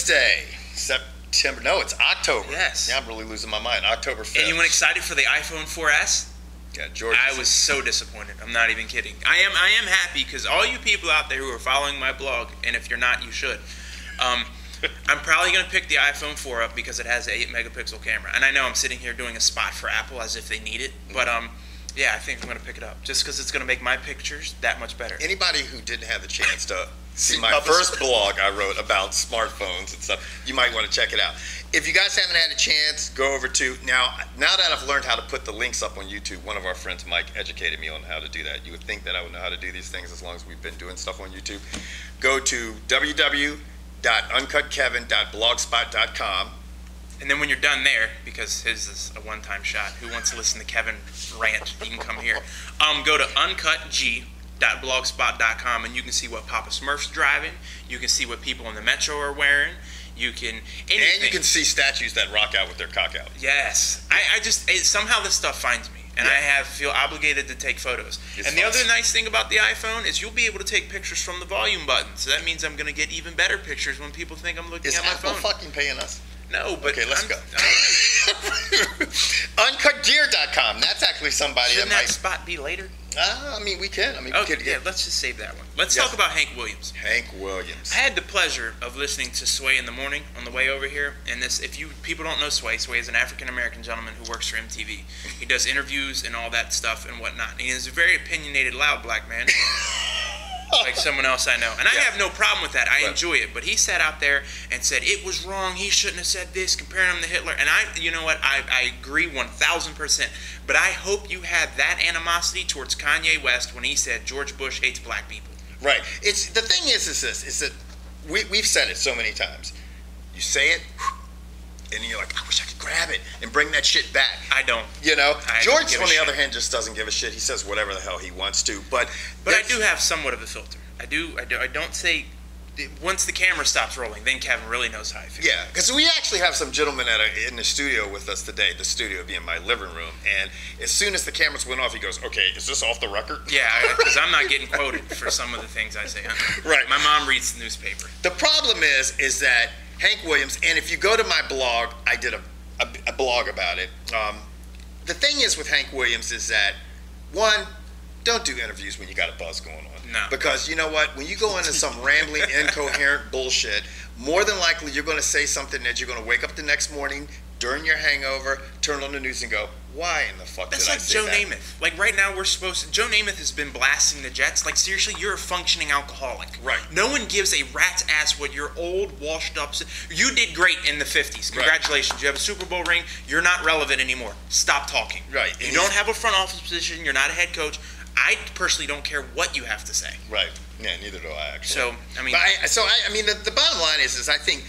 Thursday, September. No, it's October. Yes. Yeah, I'm really losing my mind. October 5th. Anyone excited for the iPhone 4S? Yeah, George. I was so disappointed. I'm not even kidding. I am happy because all you people out there who are following my blog, and if you're not, you should. I'm probably going to pick the iPhone 4 up because it has an 8-megapixel camera. And I know I'm sitting here doing a spot for Apple as if they need it. But yeah, I think I'm going to pick it up just because it's going to make my pictures that much better. Anybody who didn't have the chance to see my first blog I wrote about smartphones and stuff, you might want to check it out. If you guys haven't had a chance, go over to, now that I've learned how to put the links up on YouTube, one of our friends, Mike, educated me on how to do that. You would think that I would know how to do these things as long as we've been doing stuff on YouTube. Go to www.uncutkevin.blogspot.com. And then when you're done there, because his is a one-time shot, who wants to listen to Kevin rant, you can come here. Go to uncutg.blogspot.com and you can see what Papa Smurf's driving. You can see what people in the metro are wearing. You can anything. And you can see statues that rock out with their cock out. Yes. Somehow this stuff finds me. And I feel obligated to take photos. It's and the other nice thing about the iPhone is you'll be able to take pictures from the volume button. So that means I'm going to get even better pictures when people think I'm looking at my phone. Is Apple fucking paying us? No, but... Okay, let's go. Uncutgear.com. That's actually somebody Shouldn't that might... that spot be later? I mean, we can. Yeah, let's just save that one. Let's talk about Hank Williams. Hank Williams. I had the pleasure of listening to Sway in the morning on the way over here. And if you people don't know Sway is an African-American gentleman who works for MTV. He does interviews and all that stuff and whatnot. And he is a very opinionated, loud black man. Like someone else I know. And I have no problem with that. I enjoy it. But he sat out there and said, it was wrong. He shouldn't have said this, comparing him to Hitler. And you know what? I agree 1,000%. But I hope you had that animosity towards Kanye West when he said George Bush hates black people. Right. The thing is that we've said it so many times. You say it, and you're like, I wish I could grab it and bring that shit back. I don't. You know? George, on the other hand, just doesn't give a shit. He says whatever the hell he wants to. But I do have somewhat of a filter. I don't say... Once the camera stops rolling, then Kevin really knows how I feel. Yeah, because we actually have some gentlemen in the studio with us today, the studio being my living room, and as soon as the cameras went off, he goes, okay, is this off the record? Yeah, because I'm not getting quoted for some of the things I say. Right. My mom reads the newspaper. The problem is that Hank Williams, and if you go to my blog, I did a blog about it. The thing is with Hank Williams is that, one, don't do interviews when you got a buzz going on. No. Because you know what? When you go into some rambling, incoherent bullshit, more than likely you're going to say something that you're going to wake up the next morning during your hangover, turn on the news and go, why in the fuck did I say that? That's like Joe Namath. Like right now Joe Namath has been blasting the Jets. Like seriously, you're a functioning alcoholic. Right. No one gives a rat's ass what your old, washed up... You did great in the 50s. Congratulations. Right. You have a Super Bowl ring. You're not relevant anymore. Stop talking. Right. You don't have a front office position. You're not a head coach. I personally don't care what you have to say. Right. Yeah, neither do I, actually. So, I mean... the bottom line is I think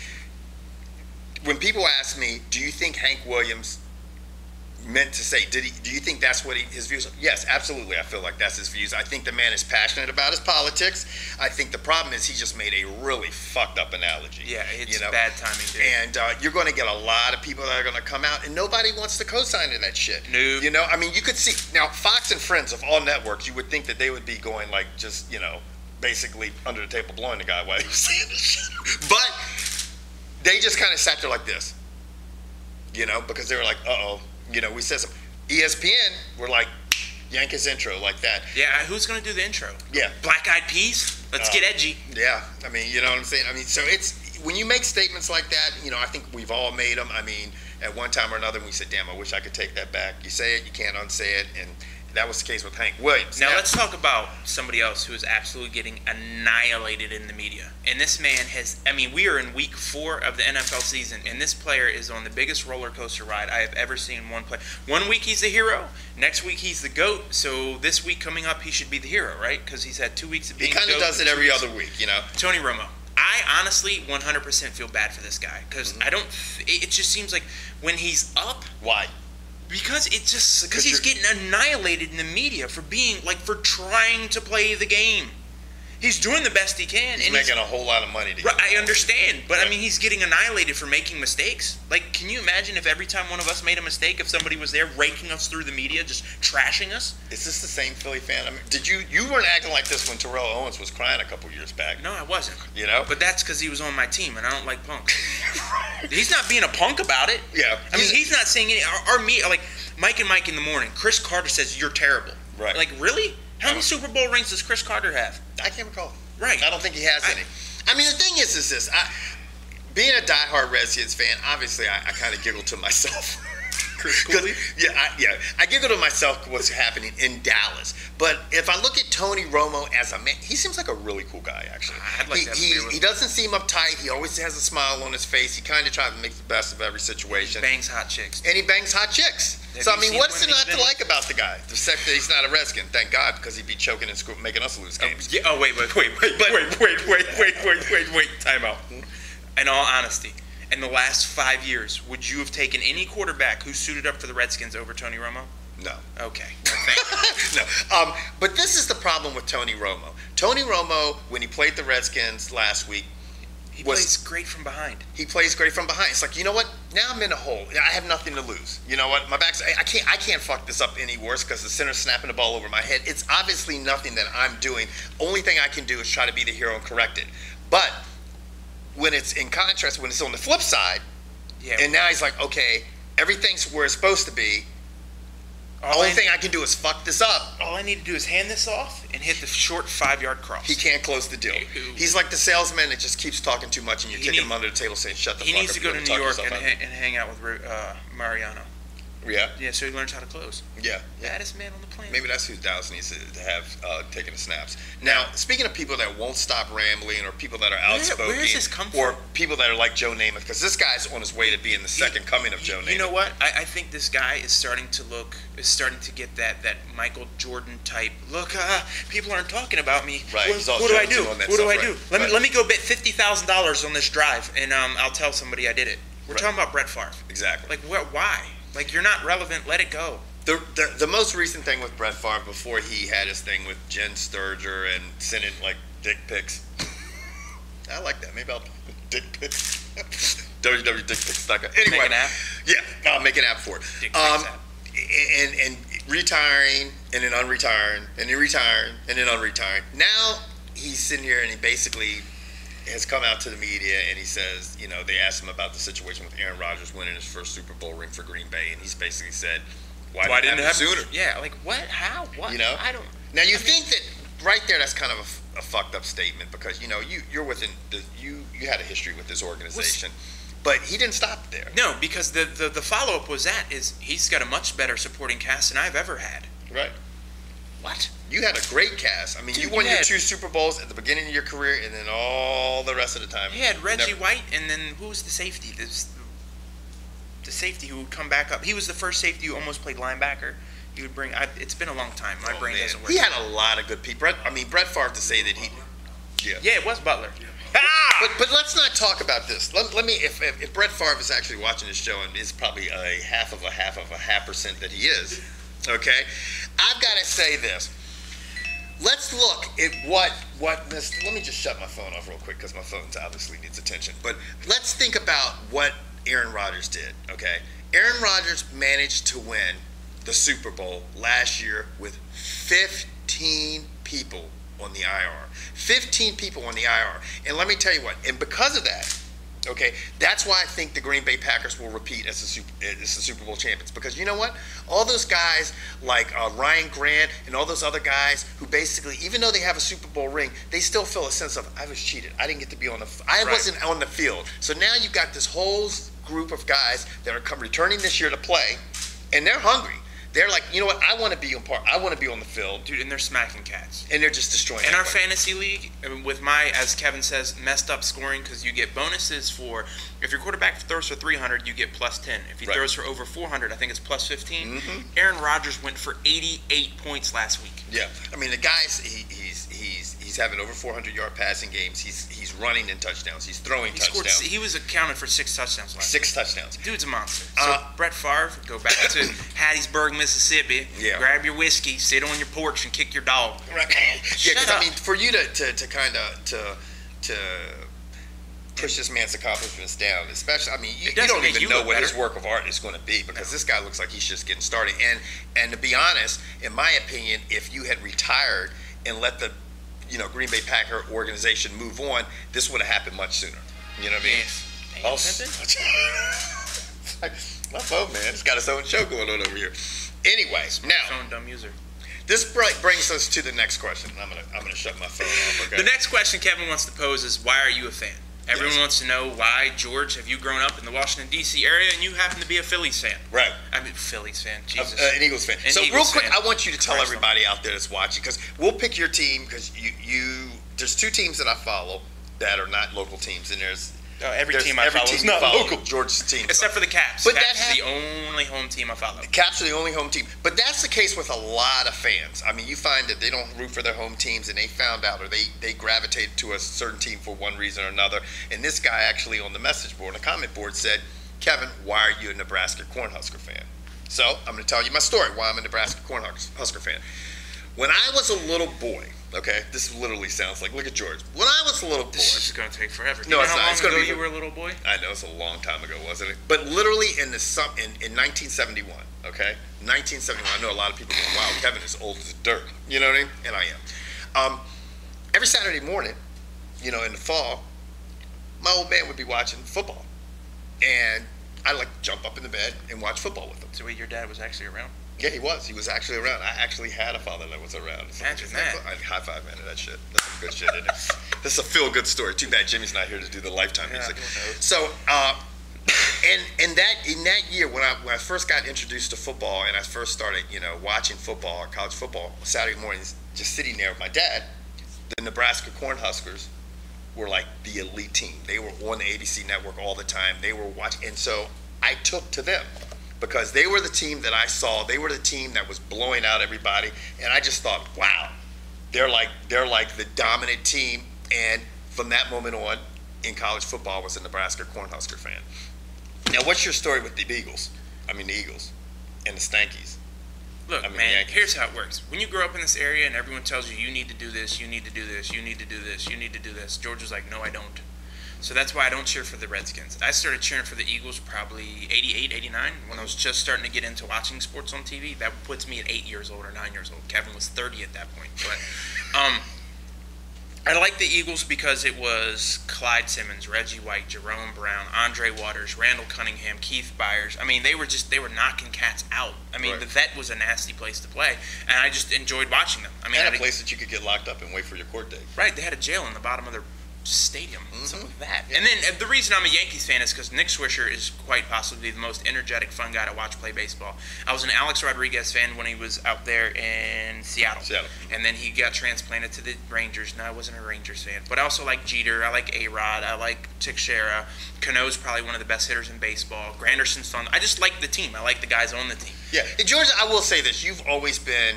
when people ask me, do you think Hank Williams meant to say, do you think that's what his views are? Yes, absolutely. I feel like that's his views. I think the man is passionate about his politics. I think the problem is he just made a really fucked up analogy. Yeah, it's bad timing, dude. And you're going to get a lot of people that are going to come out, and nobody wants to co-sign to that shit. No. You know, I mean, you could see, now, Fox and Friends of all networks, you would think that they would be going like just, you know, basically under the table blowing the guy while he was saying this shit. But they just kind of sat there like this, you know, because they were like, uh-oh. You know, we said some ESPN, we're like, yank his intro like that. Yeah, who's going to do the intro? Yeah. Black Eyed Peas? Let's get edgy. Yeah, I mean, you know what I'm saying? I mean, so it's, when you make statements like that, you know, I think we've all made them. I mean, at one time or another, we said, damn, I wish I could take that back. You say it, you can't unsay it, and that was the case with Hank Williams. Now let's talk about somebody else who is absolutely getting annihilated in the media. And this man has, I mean, we are in week 4 of the NFL season, and this player is on the biggest roller coaster ride I have ever seen one play. 1 week he's the hero, next week he's the GOAT, so this week coming up he should be the hero, right? Because he's had 2 weeks of being the GOAT. He kind of does it every other week, you know? Tony Romo. I honestly 100% feel bad for this guy, because it just seems like when he's up... Why? Because he's getting annihilated in the media for being, like, for trying to play the game. He's doing the best he can. He's making a whole lot of money. I understand, but I mean, he's getting annihilated for making mistakes. Like, can you imagine if every time one of us made a mistake, if somebody was there raking us through the media, just trashing us? Is this the same Philly fan? I mean, you weren't acting like this when Terrell Owens was crying a couple years back. No, I wasn't. You know? But that's because he was on my team, and I don't like punk. He's not being a punk about it. Yeah. I mean, he's not saying any. Our media, like Mike and Mike in the morning, Chris Carter says you're terrible. Right. Like, really? How many Super Bowl rings does Chris Carter have? I can't recall. Right. I don't think he has any. I mean, the thing is this. Being a diehard Redskins fan, obviously, I kind of giggle to myself. Chris Cooley? I giggle to myself what's happening in Dallas. But if I look at Tony Romo as a man, he seems like a really cool guy, actually. I'd like he doesn't seem uptight. He always has a smile on his face. He kind of tries to make the best of every situation. He bangs hot chicks. And he bangs hot chicks. So, I mean, what's it not to like about the guy? Except that he's not a Redskin. Thank God, because he'd be choking and making us lose games. Wait. Time out. In all honesty, in the last 5 years, would you have taken any quarterback who suited up for the Redskins over Tony Romo? No. Okay. Well, no. But this is the problem with Tony Romo. Tony Romo, when he played the Redskins last week, he plays great from behind. He plays great from behind. It's like, you know what? Now I'm in a hole. I have nothing to lose. You know what? My back's. I can't fuck this up any worse because the center's snapping the ball over my head. It's obviously nothing that I'm doing. Only thing I can do is try to be the hero and correct it. But when it's in contrast, when it's on the flip side, and now he's like, okay, everything's where it's supposed to be. Only thing I can do is fuck this up. All I need to do is hand this off and hit the short 5-yard cross. He can't close the deal. He's like the salesman that just keeps talking too much and you're kicking him under the table saying, shut the fuck up. He needs to go to New York and hang out with Mariano. Yeah? Yeah, so he learns how to close. Yeah. Baddest man on the planet. Maybe that's who Dallas needs to have taking the snaps. Now, speaking of people that won't stop rambling or people that are outspoken where does this come from? or people that are like Joe Namath, because this guy's on his way to being the second coming of Joe Namath. You know what? I think this guy is starting to get that Michael Jordan type, look, people aren't talking about me. Right. What do I do? What do I do? Let me go bet $50,000 on this drive and I'll tell somebody I did it. We're talking about Brett Favre. Exactly. Like, why? Like, you're not relevant. Let it go. The most recent thing with Brett Favre before he had his thing with Jen Sturger and sending like dick pics. I like that. Maybe I'll dick pics. www.dickpics.com. Anyway, make an app. Yeah, I'll make an app for it. Dick pics app. And retiring and then unretiring and then retiring and then unretiring. Now he's sitting here and he basically has come out to the media and he says, you know, they asked him about the situation with Aaron Rodgers winning his first Super Bowl ring for Green Bay, and he's basically said, why didn't it happen sooner? Yeah, like what? How? What? You know? I don't. Now you think that right there, that's kind of a fucked up statement because you know you're within you had a history with this organization, but he didn't stop there. No, because the follow up was he's got a much better supporting cast than I've ever had. Right. What? You had a great cast. I mean, you won your 2 Super Bowls at the beginning of your career, and then all the rest of the time. He had Reggie White, and then who was the safety? The safety who would come back up. He was the first safety who almost played linebacker. He would bring. It's been a long time. My brain doesn't work. He had a lot of good people. Brett Favre to say that he. Yeah, it was Butler. But let's not talk about this. Let me. If Brett Favre is actually watching this show, and is probably a half of a half percent that he is. Okay, I've got to say this. Let's look at what this. Let me just shut my phone off real quick because my phone obviously needs attention. But let's think about what Aaron Rodgers did. Okay, Aaron Rodgers managed to win the Super Bowl last year with 15 people on the IR. 15 people on the IR. And let me tell you what. And because of that. Okay, that's why I think the Green Bay Packers will repeat as the Super Bowl champions. Because you know what? All those guys like Ryan Grant and all those other guys who basically, even though they have a Super Bowl ring, they still feel a sense of, I was cheated. I didn't get to be wasn't on the field. So now you've got this whole group of guys that are returning this year to play, and they're hungry. They're like, you know what? I want to be on part. I want to be on the field, dude. And they're smacking cats. And they're just destroying. In our fantasy league, with my, as Kevin says, messed up scoring, because you get bonuses for if your quarterback throws for 300, you get plus 10. If he throws for over 400, I think it's plus 15. Mm-hmm. Aaron Rodgers went for 88 points last week. Yeah, I mean the guy's he's He's having over 400-yard passing games. He's running in touchdowns. He's throwing touchdowns. He was accounted for 6 touchdowns last year. 6 touchdowns. Dude's a monster. So Brett Favre, go back to Hattiesburg, Mississippi. Yeah. Grab your whiskey, sit on your porch, and kick your dog. Right. Yeah, because I mean, for you to kind of to push this man's accomplishments down, especially, I mean, you don't even know what his work of art is going to be, because this guy looks like he's just getting started. And to be honest, in my opinion, if you had retired and let the Green Bay Packer organization move on, this would have happened much sooner. You know what I mean? My phone, man, it's got its own show going on over here. Anyways, now phone dumb user. This brings us to the next question. I'm gonna shut my phone off. Okay. The next question Kevin wants to pose is, why are you a fan? Everyone wants to know why, George, have you grown up in the Washington, D.C. area and you happen to be a Phillies fan? Right. I mean, Phillies fan, Jesus. An Eagles fan. So real quick, I want you to tell everybody out there that's watching, because we'll pick your team, because there's 2 teams that I follow that are not local teams, and there's every team I follow is not local. George's team. Except for the Caps. But Caps is the only home team I follow. The Caps are the only home team. But that's the case with a lot of fans. I mean, you find that they don't root for their home teams, and they found out, or they gravitate to a certain team for one reason or another. And this guy actually on the message board, on the comment board, said, Kevin, why are you a Nebraska Cornhusker fan? So I'm going to tell you my story, why I'm a Nebraska Cornhusker fan. When I was a little boy, okay, this literally sounds like, look at George. When I was a little boy. This is going to take forever. No, it's not. How long ago you were a little boy? I know, it's a long time ago, wasn't it? But literally in 1971, okay? 1971, I know a lot of people go, wow, Kevin is old as dirt. You know what I mean? And I am. Every Saturday morning, in the fall, my old man would be watching football. And I'd like to jump up in the bed and watch football with him. So wait, your dad was actually around? Yeah, he was. He was actually around. I actually had a father that was around. Imagine that. I'd high five, man, to that shit. That's some good shit, isn't it? This is a feel-good story. Too bad Jimmy's not here to do the Lifetime music. So, in that year, when I first got introduced to football, and I first started, watching football, college football, Saturday mornings, just sitting there with my dad, the Nebraska Cornhuskers were like the elite team. They were on the ABC network all the time. They were watching, and so I took to them, because they were the team that I saw. They were the team that was blowing out everybody, and I just thought, wow, they're like the dominant team. And from that moment on, in college football, I was a Nebraska Cornhusker fan. Now, what's your story with the Eagles? I mean, the Eagles and the Stankies. Look, man, here's how it works. When you grow up in this area and everyone tells you, you need to do this, you need to do this, you need to do this, you need to do this, George was like, no, I don't. So that's why I don't cheer for the Redskins. I started cheering for the Eagles probably 88, 89, when I was just starting to get into watching sports on TV. That puts me at 8 years old or 9 years old. Kevin was 30 at that point. But I like the Eagles because it was Clyde Simmons, Reggie White, Jerome Brown, Andre Waters, Randall Cunningham, Keith Byers. I mean, they were knocking cats out. I mean, The Vet was a nasty place to play, and I just enjoyed watching them. I mean, and a place that you could get locked up and wait for your court date. Right, they had a jail in the bottom of their stadium, something like that. And then the reason I'm a Yankees fan is because Nick Swisher is quite possibly the most energetic, fun guy to watch play baseball. I was an Alex Rodriguez fan when he was out there in Seattle. And then he got transplanted to the Rangers. No, I wasn't a Rangers fan. But I also like Jeter. I like A-Rod. I like Teixeira. Cano's probably one of the best hitters in baseball. Granderson's fun. I just like the team. I like the guys on the team. Yeah. And George, I will say this. You've always been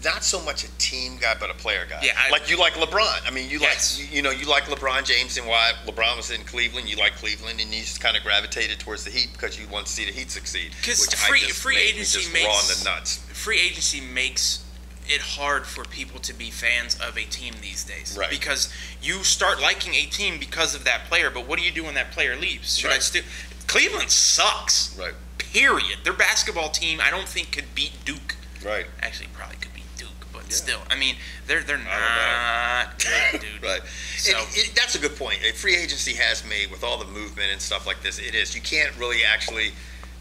not so much a team guy, but a player guy. Yeah, like you like LeBron. I mean, you like LeBron James, and why LeBron was in Cleveland. You like Cleveland, and you just kind of gravitated towards the Heat because you want to see the Heat succeed. Because free agency makes it hard for people to be fans of a team these days. Right. Because you start liking a team because of that player, but what do you do when that player leaves? Should I still? Cleveland sucks. Right. Period. Their basketball team, I don't think could beat Duke. Right. Actually, probably could beat Duke, but still, I mean, they're not good, dude. Right. So that's a good point. Free agency has made, with all the movement and stuff like this, it is. You can't really actually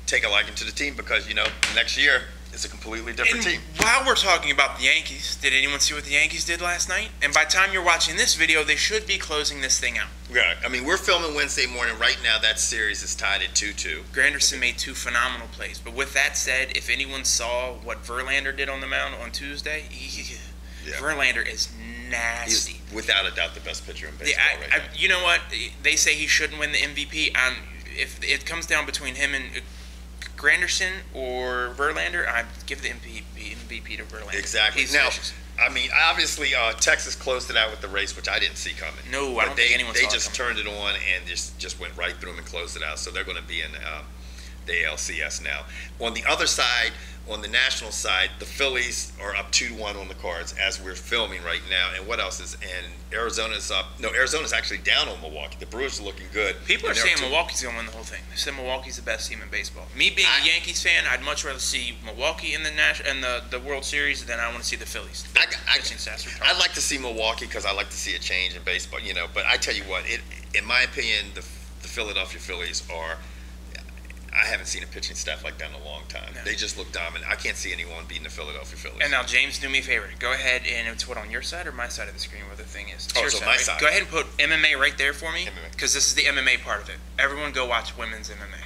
take a liking to the team because, next year it's a completely different team. While we're talking about the Yankees, did anyone see what the Yankees did last night? And by the time you're watching this video, they should be closing this thing out. Yeah, I mean, we're filming Wednesday morning. Right now, that series is tied at 2-2. Granderson made 2 phenomenal plays. But with that said, if anyone saw what Verlander did on the mound on Tuesday, Verlander is nasty. He's without a doubt the best pitcher in baseball right now. You know what? They say he shouldn't win the MVP. If it comes down between him and Granderson or Verlander, I'd give the MVP to Verlander. Exactly. Now, I mean, obviously, Texas closed it out with the race, which I didn't see coming. No, I don't think anyone saw it They just coming. turned it on and just went right through them and closed it out. So they're going to be in the ALCS now. On the other side, on the national side, the Phillies are up 2-1 on the Cards as we're filming right now. And what else is? And Arizona's up. No, Arizona's actually down on Milwaukee. The Brewers are looking good. People are saying Milwaukee's going to win the whole thing. They said Milwaukee's the best team in baseball. Me being a Yankees fan, I'd much rather see Milwaukee in the World Series than I want to see the Phillies. I'd like to see Milwaukee because I like to see a change in baseball. But I tell you what, in my opinion, the Philadelphia Phillies are. I haven't seen a pitching staff like that in a long time. No. They just look dominant. I can't see anyone beating the Philadelphia Phillies. And now, James, do me a favor. Go ahead and it's what, on your side or my side of the screen where the thing is? It's your side, my side. Go ahead and put MMA right there for me because this is the MMA part of it. Everyone go watch women's MMA.